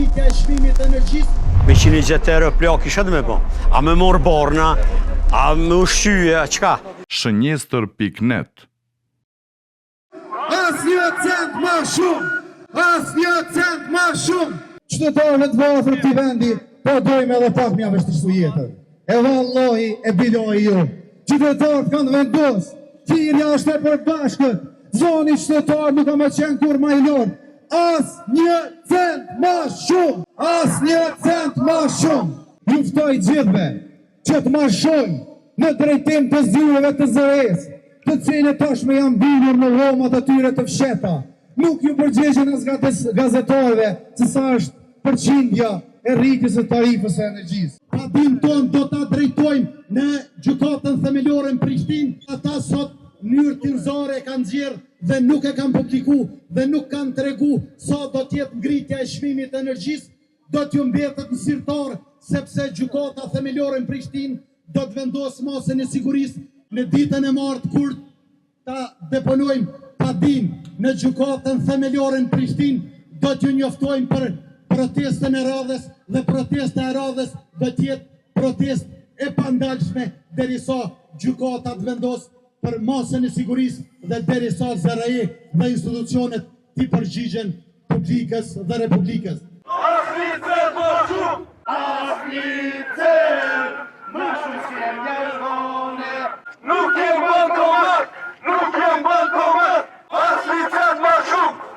ngritja e çmimit të energjisë. Me 120 euro plak isha dhe me po. A me morë borna, a me ushqyje, a qka? Shënjestër.net. Asnjë cent më shumë! Asnjë cent më shumë! Qytetarët të varfër këtij vendi, po dojmë edhe pak mja vështirësu jetën. E vallahi e biloj ju. Qytetarët kanë vendosur, thirrja është e përbashkët. Zoni qytetar nuk ka më qenë kur më i lart. Asnjë cent më shumë! Asnjë cent më shumë! Ju ftoj gjithëve që të marshojnë në drejtim të zgjuarve të zëres, të cilët tashmë janë mbyllur në rromat e tyre të fsheta. Nuk ju përgjigjen as gazetarëve se sa është përqindja e rritjes së tarifës së energjisë. Padinë tonë do ta drejtojmë në gjykatën themelore në Prishtinë. Ata sot në mënyrë tillzore kanë nxjerrë dhe nuk e kanë publiku dhe nuk kanë tregu sa do të jetë ngritja e çmimit të energjisë, do t'ju mbetet në sirtar sepse gjykata themelore në Prishtinë do të vendosë masën e sigurisë në ditën e martë kur ta deponojmë Padinë në gjykatën themelore në Prishtinë, do t'ju njoftojmë për protestën e radhës dhe protesta e radhës do t'jetë protestë e pandalshme derisa gjykata të vendosë për masën e sigurisë dhe derisa ZRE dhe institucionet t'i përgjigjen publikës dhe republikës. Asnjë cent më shumë! Asnjë cent më shumë s'kem njerëzone! Nuk jem bankomat! Nuk jem bankomat! Asnjë cent më shumë!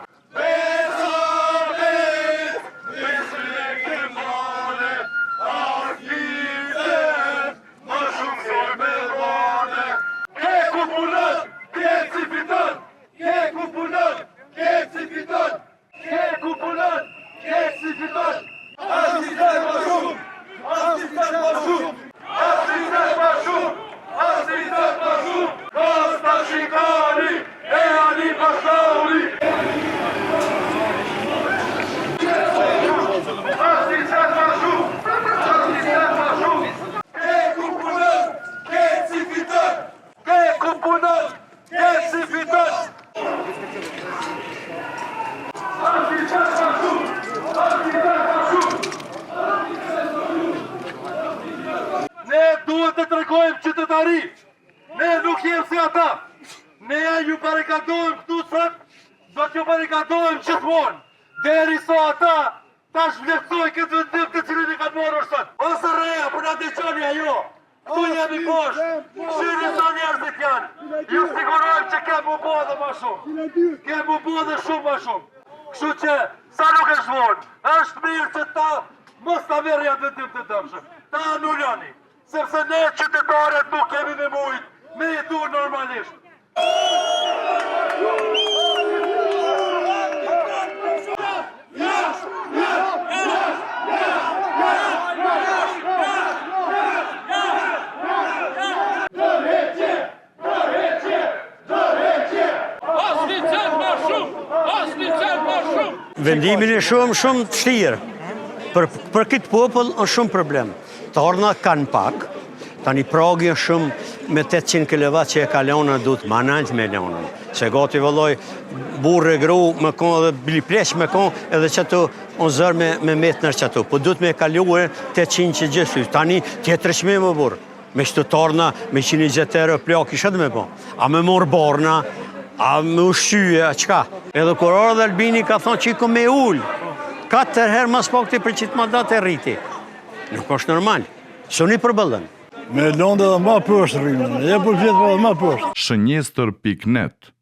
Ne duhet të tregojmë qytetari, ne nuk jem si ata. Ne ju barikadojmë këtu sot, do t'ju barikadojmë gjithmonë. Derisa ata tash vlerësojnë këtë vendim të cilin e kanë marrë sot. Ose reja, për na dëgjoni ajo. Këtu jemi poshtë. Shihni sa njerëzit janë. Ju sigurojmë që kemë u bë edhe më shumë. Kemë u bë edhe shumë më shumë. Kështu që sa nuk është vonë, është mirë që ta mos ta merrni atë vendim të dëmshëm. Ta anuloni. Sepse ne qytetarët nuk kemi nevojë me jetu normalisht. Vendimin e shumë të shtirë. Për këtë popull është shumë problem. Të orna kanë pak, tani pragi është shumë me 800 kW që e kalona du të manajt me leonën. Se gati vëlloj burë e gru me konë dhe blipleq me konë edhe që tu unë zërë me metër që tu. Po du të me kaluë 800 që gjithë. Tani tjetër shme më burë. Me shtu të orna, me 120 euro plak isha dhe me po. A me morë borna, a me ushqyje, a qka. Edhe kur orë dhe Albini ka thonë që i ku me ullë. 4 herë mas pak të për qitë mandat e rriti. Nuk është normal. Suni përbëllën. Me Londë edhe ma poshtë rrimë. E për vjetë edhe ma poshtë. Shënjestër.net.